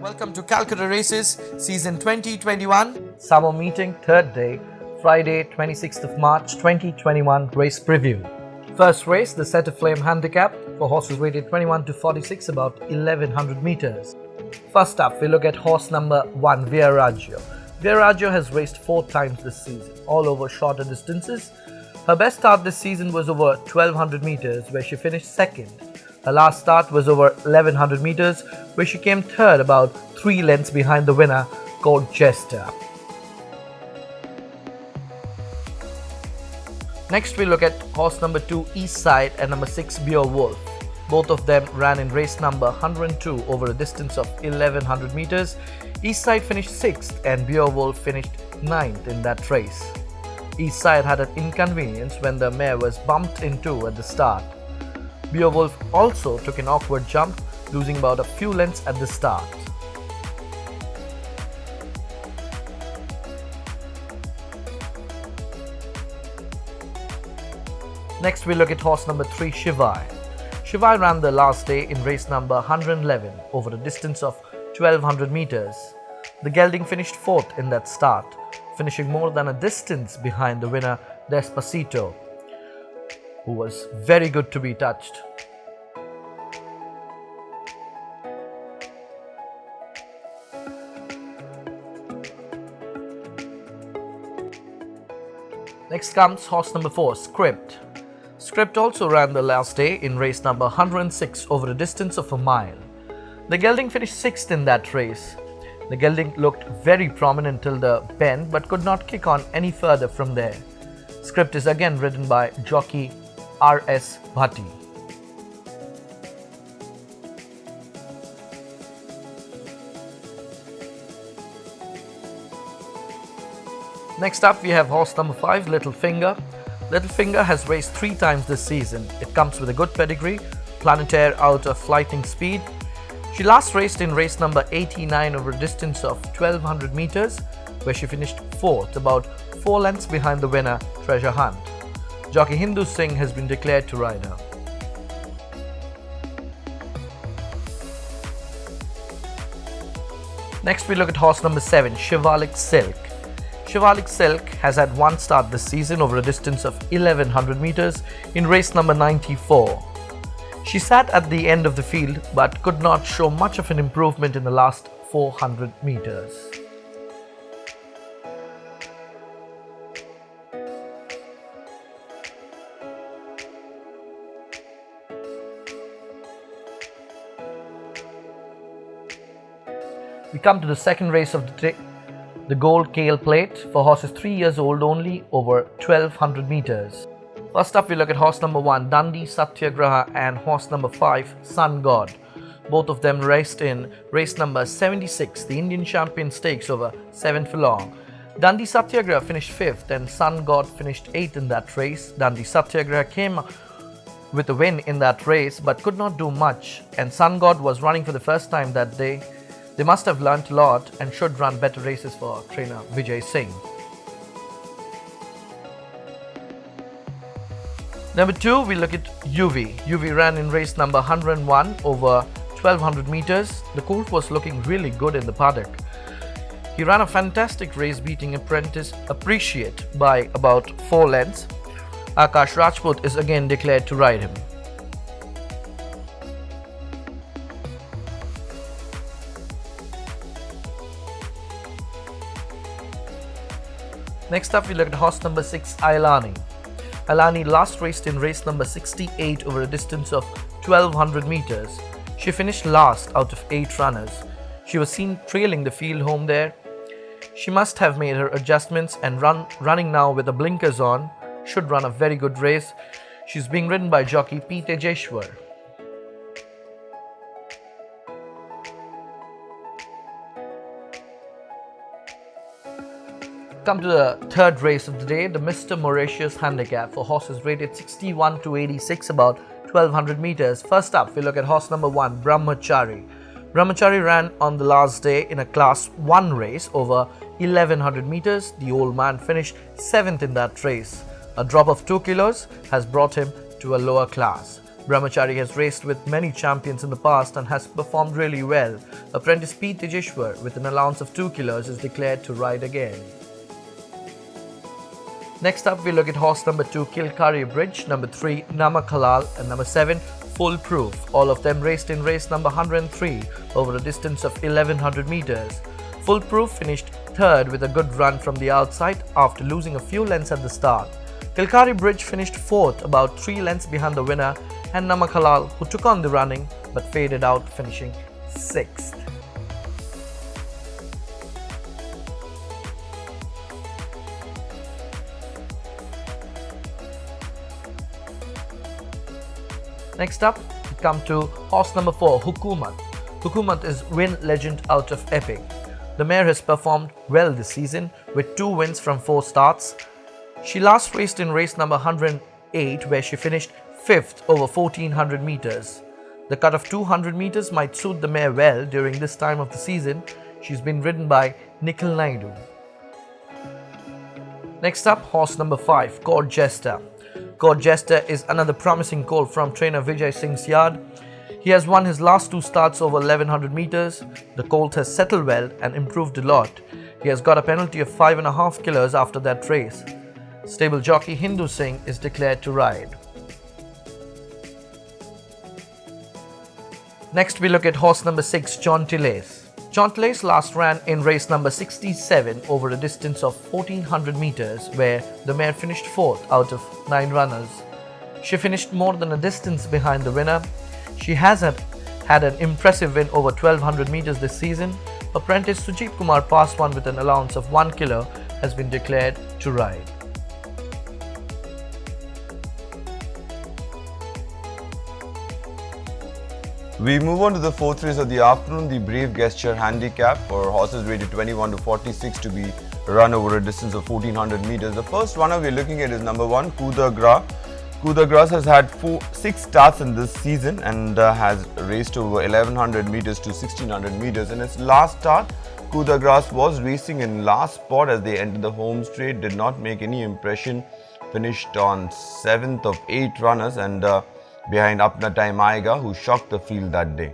Welcome to Calcutta Races, Season 2021. Summer meeting, third day, Friday, 26th of March 2021 race preview. First race, the Set of Flame handicap for horses rated 21 to 46, about 1100 meters. First up, we look at horse number 1, VIAREGGIO. VIAREGGIO has raced 4 times this season, all over shorter distances. Her best start this season was over 1200 meters, where she finished second. Her last start was over 1100 meters, where she came third, about 3 lengths behind the winner, called Jester. Next, we look at horse number 2, East Side, and number 6, Beowulf. Both of them ran in race number 102 over a distance of 1100 meters. East Side finished 6th and Beowulf finished 9th in that race. East Side had an inconvenience when the mare was bumped into at the start. Beowulf also took an awkward jump, losing about a few lengths at the start. Next, we look at horse number 3, Shivai. Shivai ran the last day in race number 111 over a distance of 1200 meters. The gelding finished 4th in that start, finishing more than a distance behind the winner, Despacito, who was very good to be touched. Next comes horse number 4, Script. Script also ran the last day in race number 106 over a distance of a mile. The gelding finished 6th in that race. The gelding looked very prominent till the bend but could not kick on any further from there. Script is again ridden by jockey R.S. Bhatti. Next up, we have horse number 5, Little Finger. Little Finger has raced 3 times this season. It comes with a good pedigree, Planetaire out of Lightning Speed. She last raced in race number 89 over a distance of 1200 meters, where she finished 4th, about 4 lengths behind the winner, Treasure Hunt. Jockey Hindu Singh has been declared to ride her. Next, we look at horse number 7, Shivalik Silk. Shivalik Silk has had 1 start this season over a distance of 1100 meters in race number 94. She sat at the end of the field but could not show much of an improvement in the last 400 meters. We come to the second race of the day, the Gold Kale Plate for horses 3 years old only over 1200 meters. First up, we look at horse number 1, Dundee Satyagraha, and horse number 5, Sun God. Both of them raced in race number 76, the Indian Champion Stakes over 7 furlong. Dundee Satyagraha finished 5th and Sun God finished 8th in that race. Dundee Satyagraha came with a win in that race but could not do much, and Sun God was running for the first time that day. They must have learnt a lot and should run better races for trainer Vijay Singh. Number 2, we look at UV. UV ran in race number 101 over 1200 meters. The colt was looking really good in the paddock. He ran a fantastic race, beating apprentice Appreciate by about 4 lengths. Akash Rajput is again declared to ride him. Next up, we look at horse number 6, Ailani. Ailani last raced in race number 68 over a distance of 1200 meters. She finished last out of 8 runners. She was seen trailing the field home there. She must have made her adjustments and running now with the blinkers on. Should run a very good race. She's being ridden by jockey P. Tejeshwar. Come to the third race of the day, the Mr. Mauritius handicap for horses rated 61 to 86, about 1200 meters. First up, we look at horse number 1, Brahmachari. Brahmachari ran on the last day in a class 1 race over 1100 meters. The old man finished 7th in that race. A drop of 2 kilos has brought him to a lower class. Brahmachari has raced with many champions in the past and has performed really well. Apprentice P. Tejeshwar, with an allowance of 2 kilos, is declared to ride again. Next up, we look at horse number 2, Kilkari Bridge, number 3, Namakalal, and number 7, Full Proof. All of them raced in race number 103 over a distance of 1100 meters. Full Proof finished third with a good run from the outside after losing a few lengths at the start. Kilkari Bridge finished fourth, about 3 lengths behind the winner, and Namakalal, who took on the running but faded out, finishing 6th. Next up, we come to horse number 4, Hukumat. Hukumat is win legend out of Epic. The mare has performed well this season with 2 wins from 4 starts. She last raced in race number 108 where she finished 5th over 1400 meters. The cut of 200 meters might suit the mare well during this time of the season. She's been ridden by Nikhil Naidu. Next up, horse number 5, Court Jester. Court Jester is another promising colt from trainer Vijay Singh's yard. He has won his last 2 starts over 1100 meters. The colt has settled well and improved a lot. He has got a penalty of 5.5 kilos after that race. Stable jockey Hindu Singh is declared to ride. Next, we look at horse number 6, Gentilles. Gentilles last ran in race number 67 over a distance of 1400 meters where the mare finished 4th out of 9 runners. She finished more than a distance behind the winner. She has had an impressive win over 1200 meters this season. Apprentice Sujit Kumar Paswan, with an allowance of 1 kilo, has been declared to ride. We move on to the 4th race of the afternoon, the Brave Gesture Handicap, for horses rated 21 to 46 to be run over a distance of 1400 meters. The first runner we are looking at is number 1, Coup Gras. Coup Gras has had 6 starts in this season and has raced over 1100 meters to 1600 meters. In its last start, Coup Gras was racing in last spot as they entered the home straight, did not make any impression, finished on 7th of 8 runners and behind Apna Time Aayega, who shocked the field that day.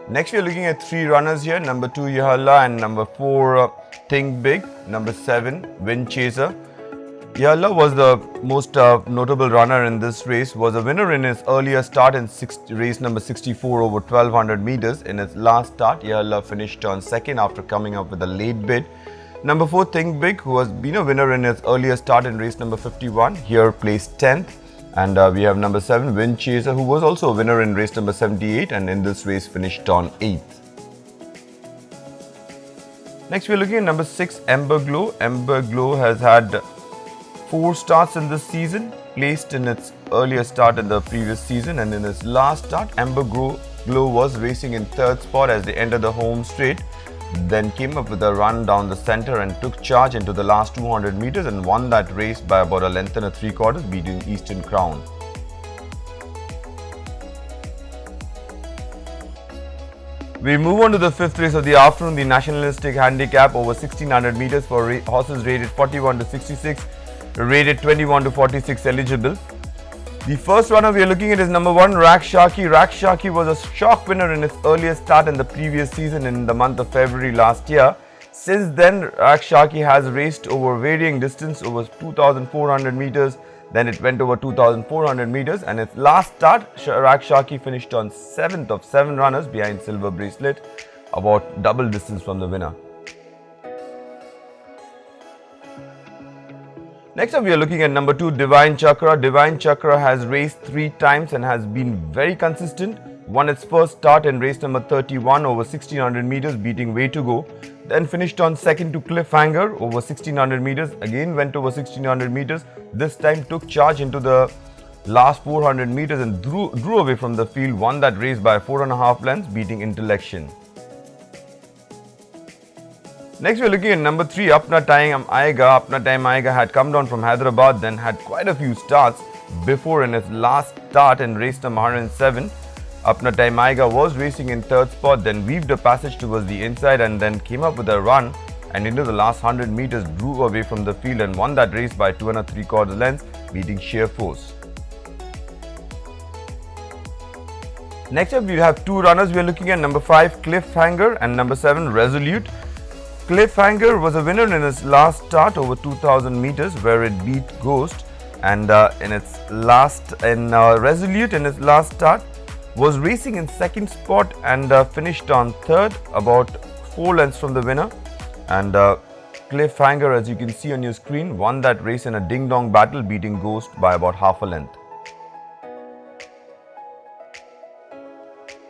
Next, we are looking at 3 runners here, number 2 Yahalla and number 4 Think Big, number 7 Wind Chaser. Yahalla was the most notable runner in this race, was a winner in his earlier start in race number 64 over 1200 meters. In its last start, Yahalla finished on 2nd after coming up with a late bid. Number 4, Think Big, who has been a winner in his earlier start in race number 51, here placed 10th. And we have number 7, Wind Chaser, who was also a winner in race number 78 and in this race finished on 8th. Next, we are looking at number 6, Ember Glow. Ember Glow has had 4 starts in this season, placed in its earlier start in the previous season, and in its last start, Ember Glow was racing in 3rd spot as they entered the home straight. Then came up with a run down the center and took charge into the last 200 meters and won that race by about a length and 3/4, beating Eastern Crown. We move on to the 5th race of the afternoon, the Nationalistic Handicap over 1600 meters for horses rated 41 to 66, rated 21 to 46 eligible. The first runner we are looking at is number 1, RAQS. RAQS was a shock winner in its earlier start in the previous season in the month of February last year. Since then, RAQS has raced over varying distance over 2400 meters, then it went over 2400 meters, and its last start, RAQS finished on 7th of 7 runners behind Silver Bracelet, about double distance from the winner. Next up, we are looking at number 2, Divine Chakra. Divine Chakra has raced 3 times and has been very consistent. Won its first start in race number 31 over 1600 meters, beating Way to Go. Then finished on 2nd to Cliffhanger over 1600 meters. Again went over 1600 meters. This time took charge into the last 400 meters and drew away from the field. Won that race by 4.5 lengths, beating Intellection. Next, we are looking at number 3, Apna Time Aayega. Apna Time Aayega had come down from Hyderabad, then had quite a few starts before in its last start in race number 107. Apna Time Aayega was racing in 3rd spot, then weaved a passage towards the inside and then came up with a run and into the last 100 meters drew away from the field and won that race by 2 3/4 lengths, beating Sheer Force. Next up, we have two runners. We are looking at number 5, CLIFFHANGER, and number 7, RESOLUTE. CLIFFHANGER was a winner in its last start over 2000 meters, where it beat Ghost, and RESOLUTE in its last start was racing in second spot and finished on third, about 4 lengths from the winner. And CLIFFHANGER, as you can see on your screen, won that race in a ding-dong battle, beating Ghost by about half a length.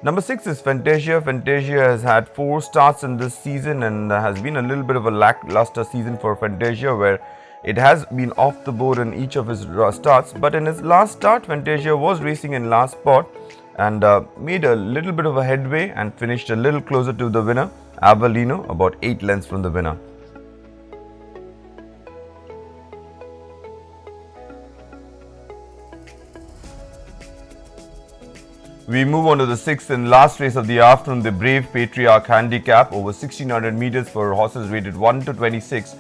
Number 6 is FANTASIA. FANTASIA has had 4 starts in this season and has been a little bit of a lackluster season for FANTASIA, where it has been off the board in each of its starts. But in its last start, FANTASIA was racing in last spot and made a little bit of a headway and finished a little closer to the winner, Avellino, about 8 lengths from the winner. We move on to the 6th and last race of the afternoon, the Brave Patriarch Handicap over 1600 meters for horses rated 1 to 26.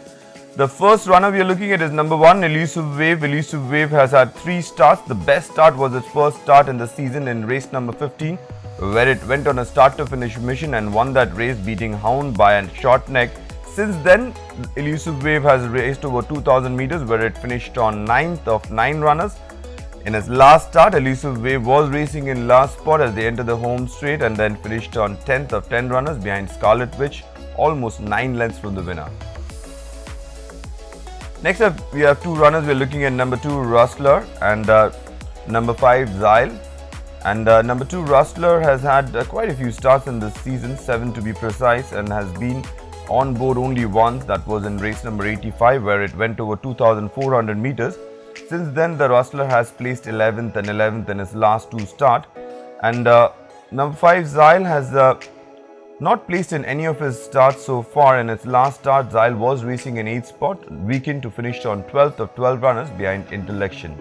The first runner we are looking at is number 1, Elusive Wave. Elusive Wave has had 3 starts. The best start was its first start in the season in race number 15, where it went on a start to finish mission and won that race, beating Hound by a short neck. Since then, Elusive Wave has raced over 2000 meters, where it finished on 9th of 9 runners. In its last start, Elusive Wave was racing in last spot as they entered the home straight and then finished on 10th of 10 runners behind Scarlet Witch, almost 9 lengths from the winner. Next up, we have 2 runners. We are looking at number 2, Rustler, and number 5, Xyle. And number 2, Rustler has had quite a few starts in this season, 7 to be precise, and has been on board only once. That was in race number 85, where it went over 2400 meters. Since then, the Rustler has placed 11th and 11th in its last 2 starts. And number 5, Xyle, has not placed in any of his starts so far. In its last start, Xyle was racing in 8th spot, weakened to finish on 12th of 12 runners behind Intellection.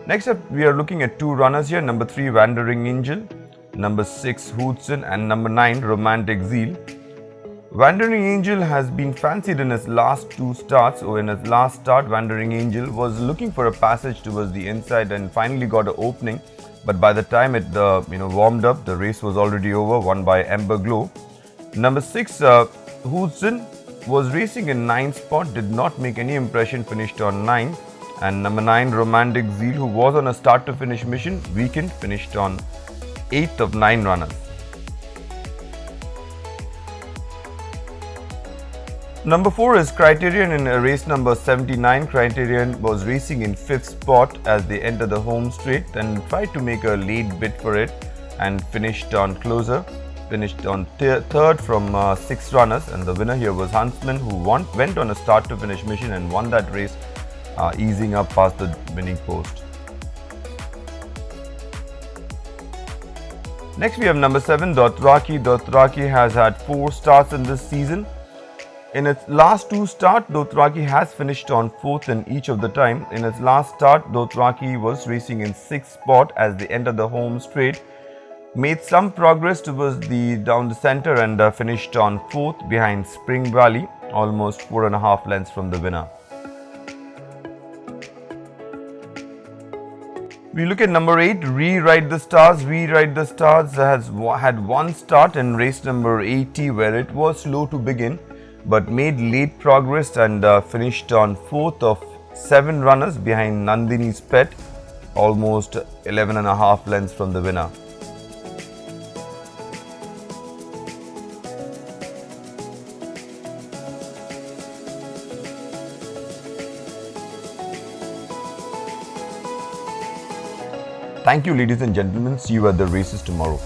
Next up, we are looking at 2 runners here. Number 3, Wandering Angel, number 6, Hootson, and number 9, Romantic Zeal. Wandering Angel has been fancied in its last 2 starts. In its last start, Wandering Angel was looking for a passage towards the inside and finally got an opening. But by the time it warmed up, the race was already over, won by Ember Glow. Number 6, Hootson, was racing in 9th spot, did not make any impression, finished on 9. And number 9, Romantic Zeal, who was on a start to finish mission, weakened, finished on 8th of 9 runners. Number 4 is Criterion in race number 79. Criterion was racing in 5th spot as they entered the home straight and tried to make a late bid for it and finished on closer. Finished on 3rd from 6 runners, and the winner here was Huntsman, who went on a start to finish mission and won that race, easing up past the winning post. Next we have number 7, DOTHRAKI. DOTHRAKI has had 4 starts in this season. In its last 2 starts, DOTHRAKI has finished on 4th in each of the time. In its last start, DOTHRAKI was racing in 6th spot as they entered the home straight, made some progress towards down the center and finished on 4th behind Spring Valley, almost 4.5 lengths from the winner. We look at number 8, Rewrite the Stars. Rewrite the Stars has had 1 start in race number 80, where it was slow to begin but made late progress and finished on 4th of 7 runners behind Nandini's Pet, almost 11.5 lengths from the winner. Thank you, ladies and gentlemen. See you at the races tomorrow.